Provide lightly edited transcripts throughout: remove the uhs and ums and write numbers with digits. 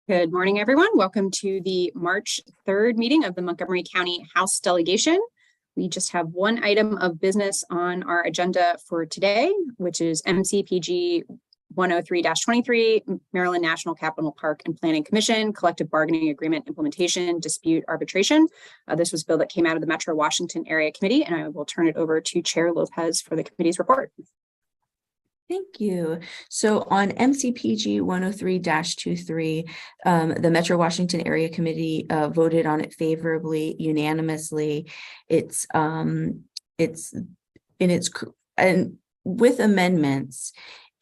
Good morning, everyone. Welcome to the March 3rd meeting of the Montgomery County House Delegation. We just have one item of business on our agenda for today, which is MCPG 103-23, Maryland National Capital Park and Planning Commission, Collective Bargaining Agreement Implementation, Dispute Arbitration. This was a bill that came out of the Metro Washington Area Committee, and I will turn it over to Chair Lopez for the committee's report. Thank you. So on MCPG 103-23, the Metro Washington Area Committee voted on it favorably, unanimously. And with amendments,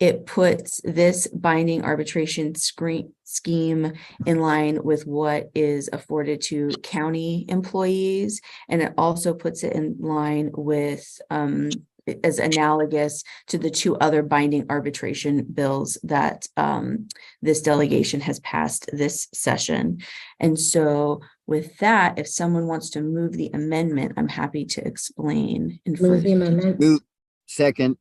it puts this binding arbitration scheme in line with what is afforded to county employees, and it also puts it in line with as analogous to the two other binding arbitration bills that this delegation has passed this session. And so with that, if someone wants to move the amendment, I'm happy to explain. Move the amendment. Move. Second.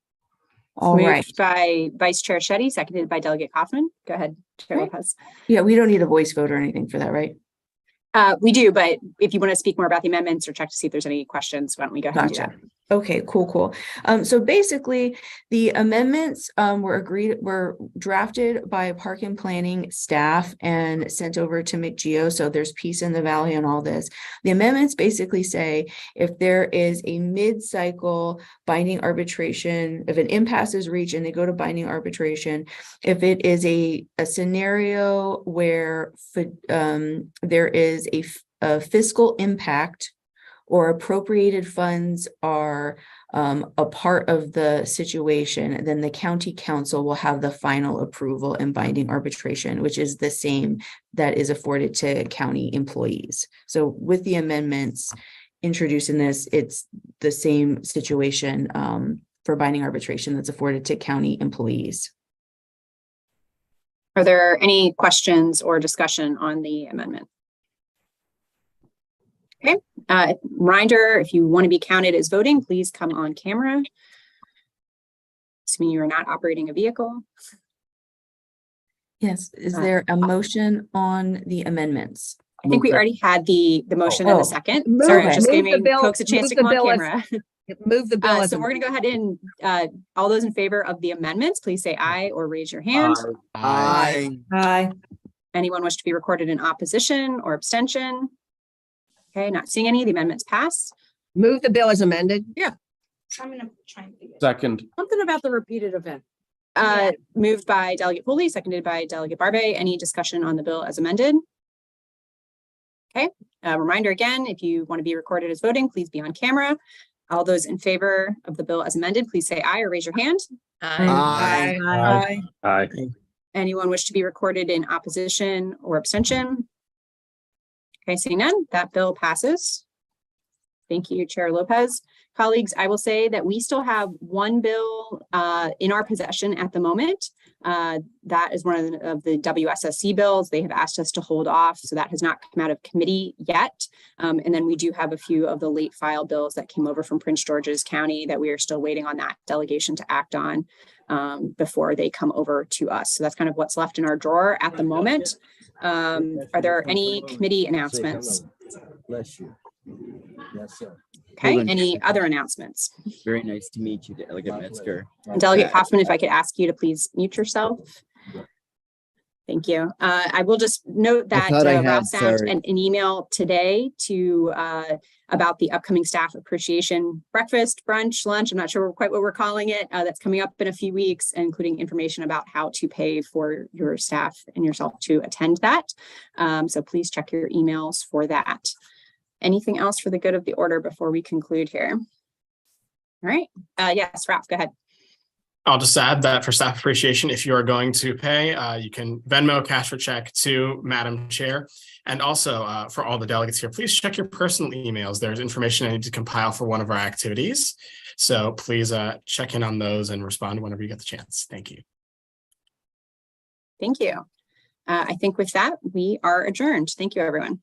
All Moved right. by Vice Chair Shetty, seconded by Delegate Kaufman. Go ahead, Chair Lopez. Yeah, we don't need a voice vote or anything for that, right? We do, but if you want to speak more about the amendments or check to see if there's any questions, why don't we go ahead and do that? Okay, cool. So basically, the amendments were drafted by Park and Planning staff and sent over to McGeo. So there's peace in the valley and all this. The amendments basically say if there is a mid-cycle binding arbitration, if an impasse is reached and they go to binding arbitration, if it is a scenario where there is a fiscal impact or appropriated funds are a part of the situation, then the county council will have the final approval in binding arbitration, which is the same that is afforded to county employees. So with the amendments introduced in this, it's the same situation for binding arbitration that's afforded to county employees. Are there any questions or discussion on the amendment? Okay, reminder, if you want to be counted as voting, please come on camera. Assuming you are not operating a vehicle. Yes, is there a motion on the amendments? I think we already had the motion in the second. Sorry, just giving folks a chance to come on camera. Move the bill. So we're going to go ahead and all those in favor of the amendments, please say aye or raise your hand. Aye. Aye. Anyone wish to be recorded in opposition or abstention? Okay, not seeing any. The amendments pass. Move the bill as amended. Yeah. I'm going to try and figure it out. Second. Something about the repeated event. Moved by Delegate Foley, seconded by Delegate Barbe. Any discussion on the bill as amended? Okay, reminder again, if you want to be recorded as voting, please be on camera. All those in favor of the bill as amended, please say aye or raise your hand. Aye. Aye. Aye. Anyone wish to be recorded in opposition or abstention? Okay, seeing none, that bill passes. Thank you, Chair Lopez. Colleagues, I will say that we still have one bill in our possession at the moment. That is one of the WSSC bills. They have asked us to hold off, so that has not come out of committee yet. And then we do have a few of the late file bills that came over from Prince George's County that we are still waiting on that delegation to act on before they come over to us. So that's kind of what's left in our drawer at the moment. Are there any committee announcements? Bless you. Yes, sir. Okay, any other announcements? Very nice to meet you, Delegate Metzger. Delegate Kaufman, if I could ask you to please mute yourself. Thank you. I will just note that Ralph sent an email today to about the upcoming staff appreciation breakfast, brunch, lunch. I'm not sure quite what we're calling it. That's coming up in a few weeks, including information about how to pay for your staff and yourself to attend that. So please check your emails for that. Anything else for the good of the order before we conclude here? All right. Yes, Ralph, go ahead. I'll just add that for staff appreciation, if you are going to pay, you can Venmo, cash, or check to Madam Chair. And also for all the delegates here, please check your personal emails. There's information I need to compile for one of our activities. So please check in on those and respond whenever you get the chance. Thank you. Thank you. I think with that, we are adjourned. Thank you, everyone.